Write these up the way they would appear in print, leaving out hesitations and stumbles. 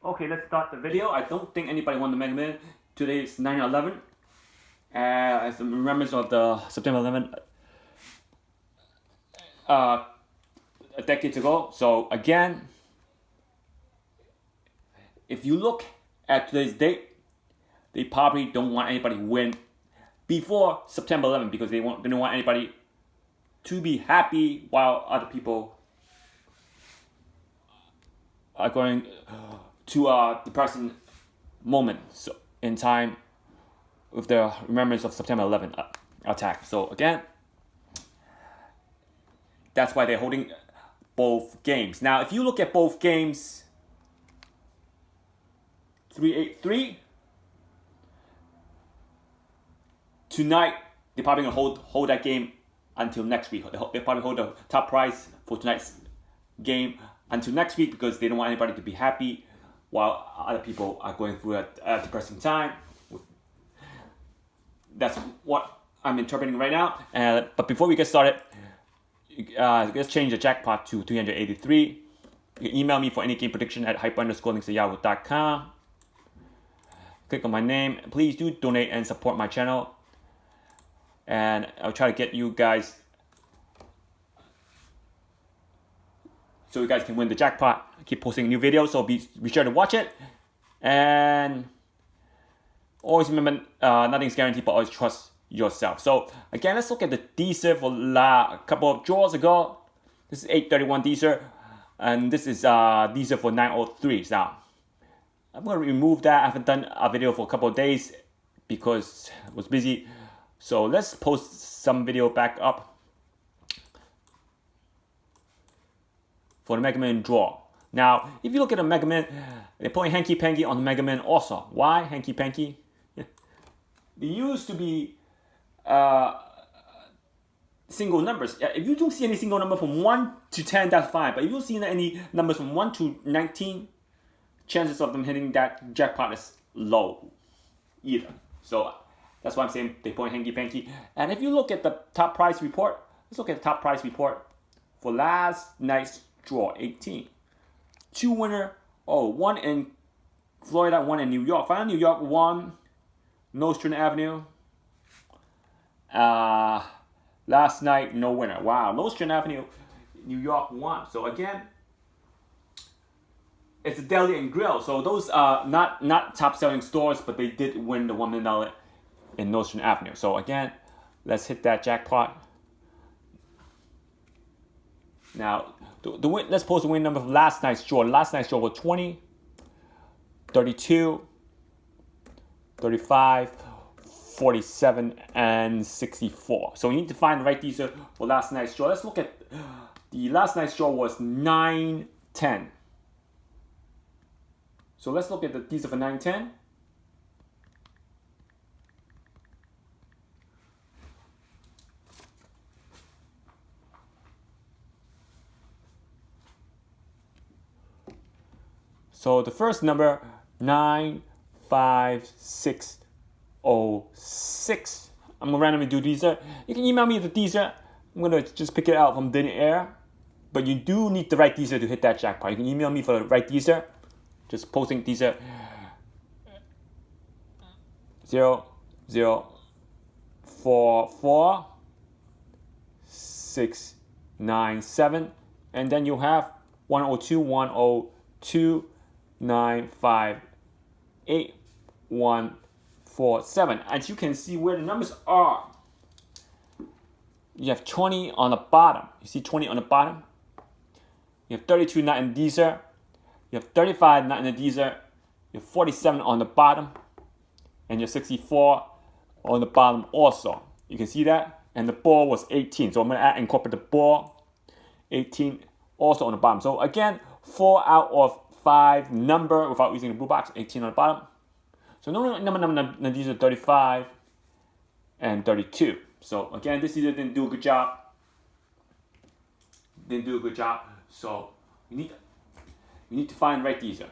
Okay, let's start the video. I don't think anybody won the Mega Millions. Today is 9/11. As a remembrance of the September 11th a decade ago. So again, if you look at today's date, they probably don't want anybody to win before September 11th because they don't want anybody to be happy while other people are going to a depressing moment in time with the remembrance of September 11th attack. So again, that's why they're holding both games. Now, if you look at both games, 383 tonight, they're probably gonna hold that game until next week. They probably hold the top prize for tonight's game until next week because they don't want anybody to be happy while other people are going through a depressing time. That's what I'm interpreting right now. But before we get started, let's change the jackpot to 383. You can email me for any game prediction at hype_links@yahoo.com. Click on my name. Please do donate and support my channel. And I'll try to get you guys so you guys can win the jackpot. I keep posting new videos, so be sure to watch it. And always remember, nothing's guaranteed, but always trust yourself. So again, let's look at the Dster for a couple of draws ago. This is 831 Dster, and this is Dster for 903. Now, I'm going to remove that. I haven't done a video for a couple of days because I was busy. So let's post some video back up for the Mega Man draw. Now, if you look at the Mega Man, they're putting Hanky Panky on the Mega Man also. Why Hanky Panky? They used to be single numbers. If you don't see any single number from 1 to 10, that's fine. But if you don't see any numbers from 1 to 19, chances of them hitting that jackpot is low either. So that's why I'm saying they point Hanky Panky. And if you look at the top prize report, let's look at the top prize report for last night's draw, 18. 2 winner, one in Florida, 1 in New York. Final New York, 1, Nostrand Avenue. Last night, no winner. Wow, Nostrand Avenue, New York, 1. So again, it's a deli and grill. So those are not top selling stores, but they did win the $1 million in Nostrand Avenue. So again, let's hit that jackpot. Now, let's post the win number from last night's draw. Last night's draw was 20, 32, 35, 47, and 64. So we need to find the right Dster for last night's draw. Let's look at the last night's draw was 910. So let's look at the Dster for 910. So the first number, 95606. I'm gonna randomly do Dster. You can email me the Dster. I'm gonna just pick it out from thin air. But you do need the right Dster to hit that jackpot. You can email me for the right Dster. Just posting Dster 0044697, and then you have 102102958 As you can see where the numbers are, you have 20 on the bottom. You see 20 on the bottom? You have 32 not in Dster. You have 35 not in the Dster. You have 47 on the bottom. And you have 64 on the bottom also. You can see that? And the ball was 18. So I'm going to incorporate the ball. 18 also on the bottom. So again, 4 out of 5 number without using the blue box. 18 on the bottom. So no number these are 35 and 32. So again, this either didn't do a good job. So we need to find the right Dster.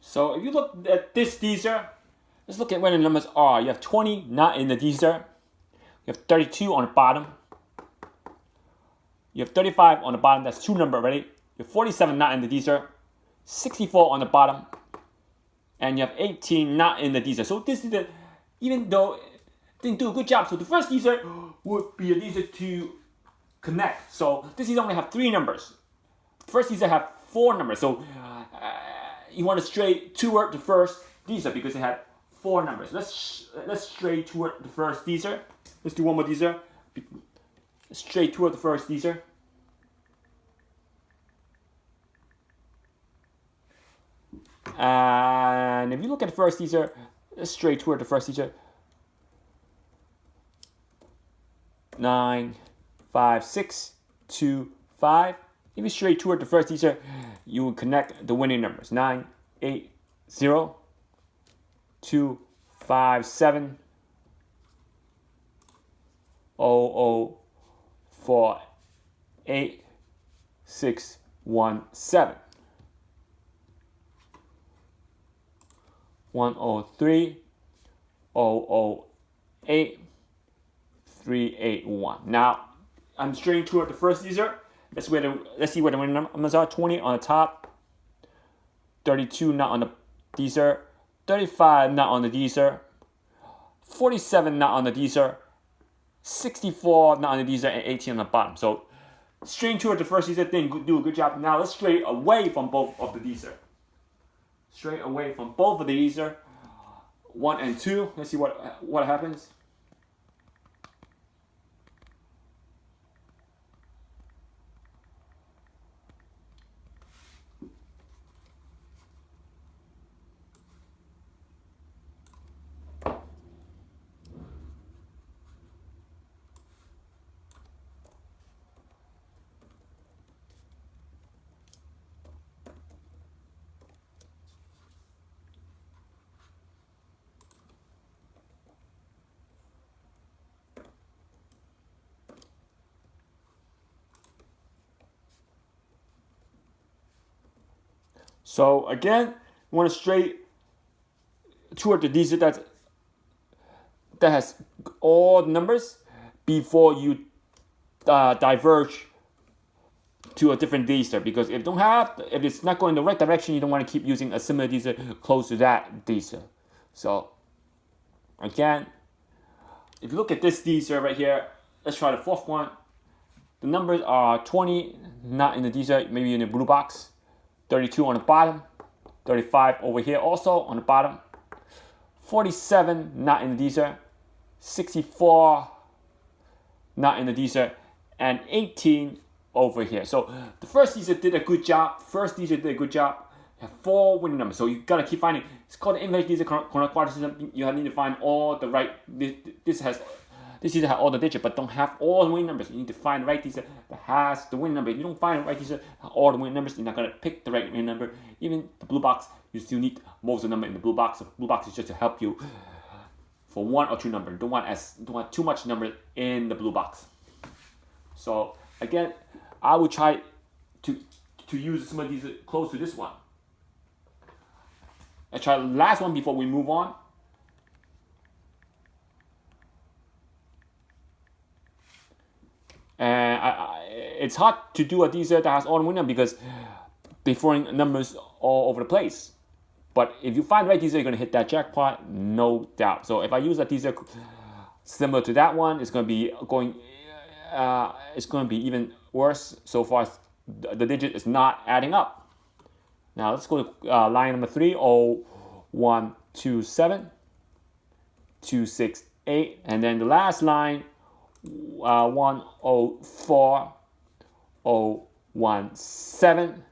So if you look at this Dster, let's look at where the numbers are. You have 20 not in the Dster. You have 32 on the bottom. You have 35 on the bottom. That's 2 numbers already. You have 47 not in the Dster. 64 on the bottom. And you have 18 not in the Dster. So this is even though it didn't do a good job. So the first Dster would be a Dster to connect. So this Dster only have 3 numbers. The first Dster have 4 numbers. So you want to stray toward the first Dster because it had 4 numbers. Let's stray toward the first Dster. Let's do one more Dster. Stray toward the first Dster. And if you look at the first Dster, let's stray toward the first Dster. 9, 5, 6, 2, 5. If you stray toward the first Dster, you will connect the winning numbers. 9, 8, 0, 2, 5, 7, 0, 4, 8, 6, 1, 7. 103, 008, 381. Now I'm straying toward the first Dster. Let's see where the winning numbers are. 20 on the top, 32 not on the Dster, 35 not on the Dster, 47 not on the Dster, 64 not on the Dster, and 18 on the bottom. So straying toward the first Dster didn't do a good job. Now let's stray away from both of the Dster. Stray away from both of the Dster, 1 and 2. Let's see what happens. So again, you want to stray toward the Dster that has all the numbers before you diverge to a different Dster. Because if it's not going in the right direction, you don't want to keep using a similar Dster close to that Dster. So again, if you look at this Dster right here, let's try the fourth one. The numbers are 20 not in the Dster, maybe in the blue box. 32 on the bottom, 35 over here also on the bottom, 47 not in the Dster, 64 not in the Dster, and 18 over here. So the first Dster did a good job. You have 4 winning numbers, so you gotta keep finding. It's called the inverse Dster quadrant system. You need to find all the right. This Dster has all the digits, but don't have all the winning numbers. You need to find the right Dster that has the winning number. If you don't find the right Dster, all the winning numbers, you're not gonna pick the right winning number. Even the blue box, you still need most of the number in the blue box. The blue box is just to help you for 1 or 2 numbers. Don't want too much number in the blue box. So again, I will try to use some of these close to this one. I try the last one before we move on. And it's hard to do a Dster that has all the winning because they're throwing numbers all over the place. But if you find the right Dster, you're going to hit that jackpot, no doubt. So if I use a Dster similar to that one, it's going to be even worse so far as the digit is not adding up. Now let's go to line number 3, 0, 1, 2, 7, 2, 6, 8, and then the last line 104, 017,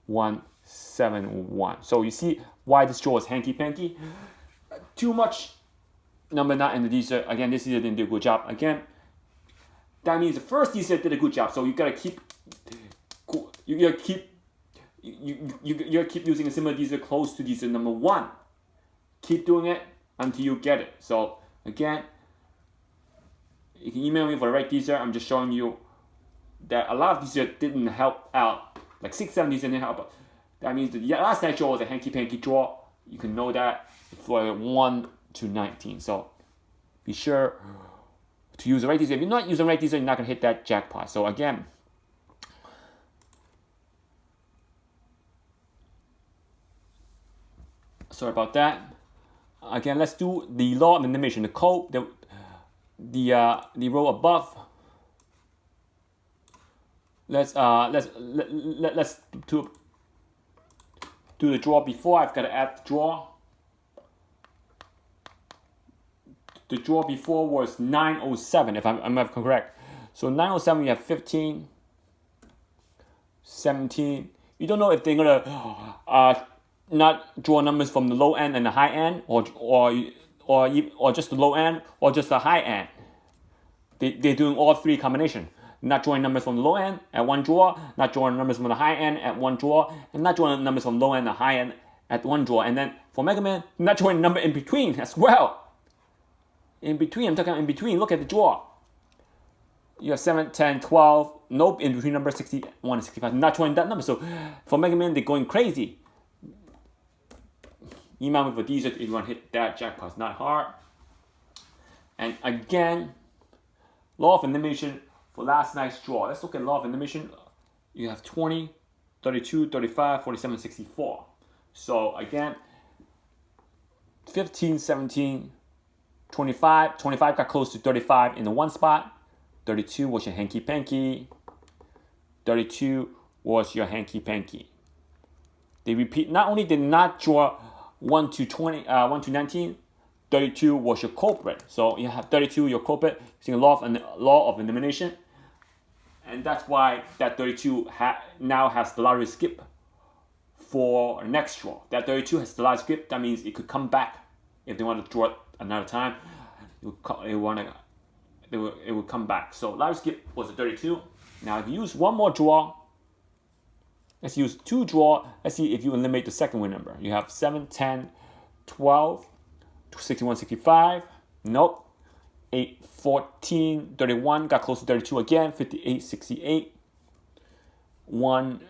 171. So you see why this draw is hanky-panky. Too much number not in the Dster. Again, this Dster didn't do a good job. Again, that means the first Dster did a good job. So you gotta keep using a similar Dster close to Dster number 1. Keep doing it until you get it. So again, you can email me for the right Dster. I'm just showing you that a lot of Dster didn't help out. Like 6, 7 Dster didn't help out. That means the last night draw was a hanky-panky draw. You can know that for 1 to 19. So be sure to use the right Dster. If you're not using the right Dster, you're not going to hit that jackpot. So again, sorry about that. Again, let's do the law of elimination. The code, the row above. Let's do the draw before. I've got to add the draw. The draw before was 907, if I'm correct. So 907, you have 15, 17. You don't know if they're gonna not draw numbers from the low end and the high end, or just the low end, or just the high end. They're doing all three combination. Not drawing numbers from the low end at one draw, not drawing numbers from the high end at one draw, and not drawing numbers from low end and high end at one draw. And then for Mega Man, not drawing a number in between as well. In between, I'm talking about in between. Look at the draw. You have 7, 10, 12. Nope, in between number 61 and 65. Not drawing that number. So for Mega Man, they're going crazy. Email me for these if you want to hit that jackpot. It's not hard. And again, law of elimination for last night's draw. Let's look at law of elimination. You have 20, 32, 35, 47, 64. So again, 15, 17, 25. 25 got close to 35 in the one spot. 32 was your hanky-panky. 32 was your hanky-panky. They repeat. Not only did not draw 1 to 20, 1 to 19, 32 was your culprit. So you have 32, your culprit, using law of elimination. And that's why that 32 now has the lottery skip for next draw. That 32 has the lottery skip. That means it could come back if they want to draw it another time. It would come back. So lottery skip was a 32. Now if you use one more draw, let's use 2 draw. Let's see if you eliminate the second win number. You have 7, 10, 12, 61, 65. Nope. 8, 14, 31. Got close to 32 again. 58, 68. 1,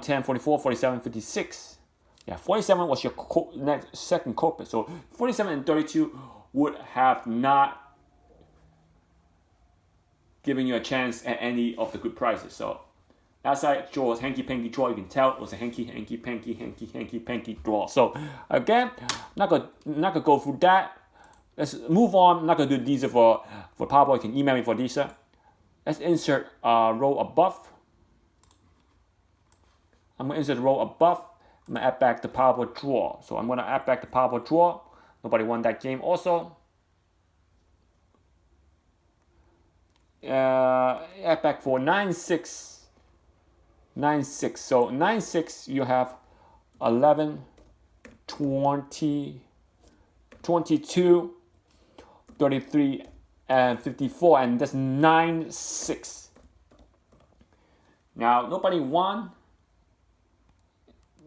10, 44, 47, 56. Yeah, 47 was your second culprit. So 47 and 32 would have not given you a chance at any of the good prizes. So outside draw was hanky-panky draw. You can tell it was a hanky-panky draw. So again, not gonna go through that. Let's move on. I'm not gonna do these for Powerball. You can email me for these. Let's insert row above. I'm gonna insert the row above. I'm gonna add back the Powerball draw. So I'm gonna add back the Powerball draw. Nobody won that game also. Add back for 9-6. 9-6. So 9-6, you have 11, 20, 22, 33, and 54. And that's 9-6. Now, nobody won.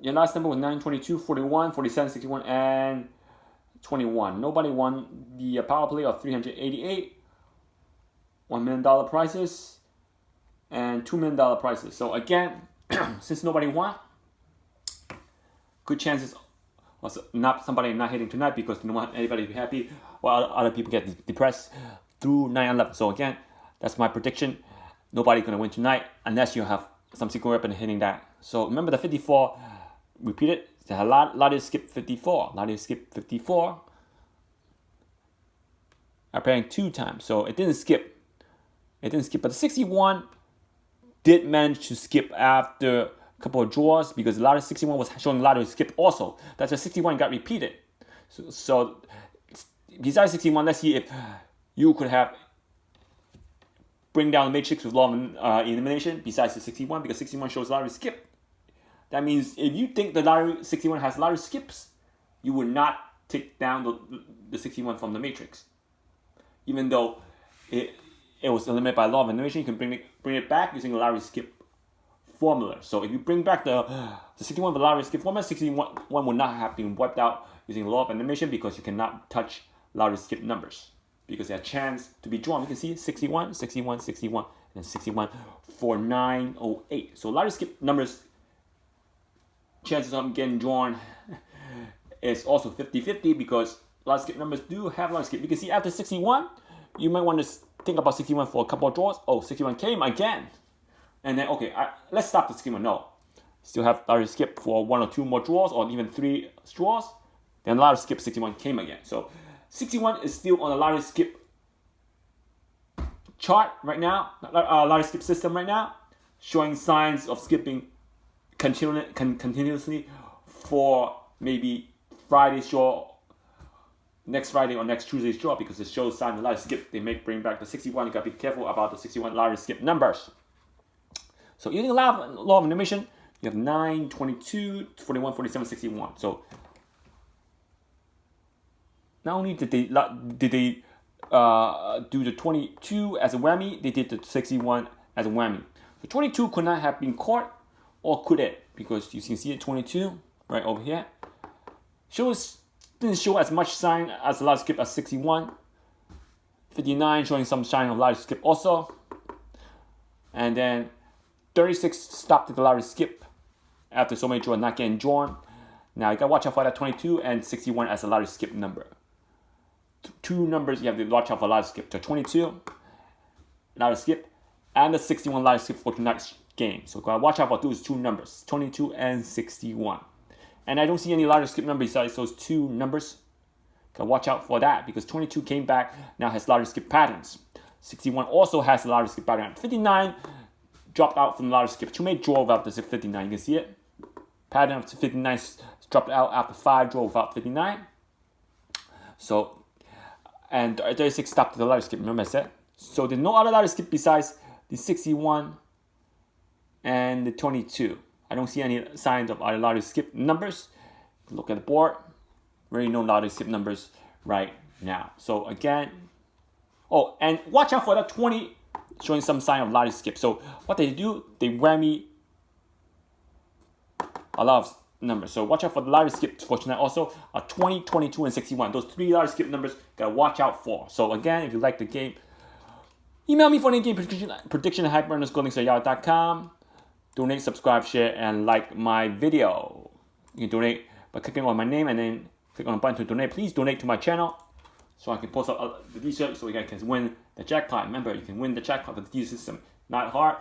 Your last number was 9, 22, 41, 47, 61, and 21. Nobody won the power play of 388, $1 million prizes, and $2 million prizes. So again, since nobody won, good chances was somebody not hitting tonight because they don't want anybody to be happy while other people get depressed through 9/11. So again, that's my prediction. Nobody's gonna win tonight unless you have some secret weapon hitting that. So remember the 54. Repeat it. A lot of skip 54. Lot of skip 54. Appearing 2 times, so it didn't skip. It didn't skip, but the 61 did manage to skip after a couple of draws because a lot of 61 was showing a lot of skip also. That's why 61 got repeated. So besides 61, let's see if you could have bring down the matrix with law of elimination besides the 61 because 61 shows a lot of skip. That means if you think the lottery 61 has a lot of skips, you would not take down the 61 from the matrix. Even though it was eliminated by law of elimination, you can bring it back using the lottery skip formula. So if you bring back the 61 with the lottery skip formula, 61 would not have been wiped out using the law of elimination because you cannot touch lottery skip numbers because they have a chance to be drawn. You can see 61, 61, 61, and then 61 for 908. So lottery skip numbers chances of getting drawn is also 50-50 because lottery skip numbers do have lottery skip. You can see after 61, you might want to think about 61 for a couple of draws. Oh, 61 came again. And then, okay, let's stop the 61. No. Still have lottery skip for 1 or 2 more draws or even 3 draws. Then lottery skip 61 came again. So 61 is still on the lottery skip chart right now, lottery skip system right now, showing signs of skipping continuously for maybe Friday's draw, next Friday or next Tuesday's draw, because it shows signs of lottery skip. They may bring back the 61. You gotta be careful about the 61 lottery skip numbers. So using the law of elimination, you have 9, 22, 41, 47, 61. So not only did they do the 22 as a whammy, they did the 61 as a whammy. So 22 could not have been caught, or could it? Because you can see it 22 right over here. Didn't show as much sign as the lottery skip as 61. 59 showing some sign of lottery skip also. And then 36 stopped at the lottery skip after so many draws not getting drawn. Now you gotta watch out for that 22 and 61 as a lottery skip number. Two numbers you have to watch out for lottery skip. The 22 lottery skip and the 61 lottery skip for tonight's game. So gotta watch out for those 2 numbers, 22 and 61. And I don't see any lottery skip numbers besides those 2 numbers. Gotta watch out for that because 22 came back, now has lottery skip patterns. 61 also has a lottery skip pattern. 59 dropped out from the lottery skip. 2 made draw without the 59. You can see it. Pattern of 59 dropped out after 5 draw without 59. So, and 36 stopped the lottery skip. Remember I said? So there's no other lottery skip besides the 61 and the 22. I don't see any signs of other lottery skip numbers. Look at the board. Really no lottery skip numbers right now. So again, oh, and watch out for that 20 showing some sign of lottery skip. So what they do, they whammy a lot of numbers. So watch out for the lottery skip for tonight also. 20, 22, and 61. Those 3 lottery skip numbers gotta watch out for. So again, if you like the game, email me for any game prediction at hyper_yahoo.com. Donate, subscribe, share, and like my video. You can donate by clicking on my name and then click on the button to donate. Please donate to my channel so I can post up the Dster so you guys can win the jackpot. Remember, you can win the jackpot with the Dster system. Not hard.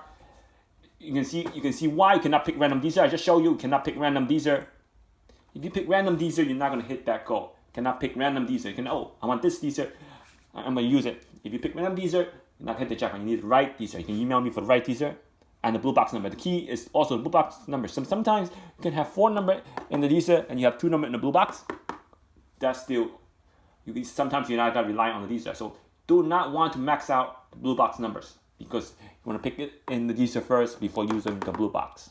You can see why you cannot pick random Dster. I just showed you cannot pick random Dster. If you pick random Dster, you're not gonna hit that goal. Cannot pick random Dster. You can I want this Dster. I'm gonna use it. If you pick random Dster, you're not gonna hit the jackpot. You need the right Dster. You can email me for the right Dster. And the blue box number. The key is also the blue box number. Sometimes you can have 4 numbers in the Dster and you have 2 numbers in the blue box. That's still, sometimes you're not gonna rely on the Dster. So do not want to max out the blue box numbers because you want to pick it in the Dster first before using the blue box.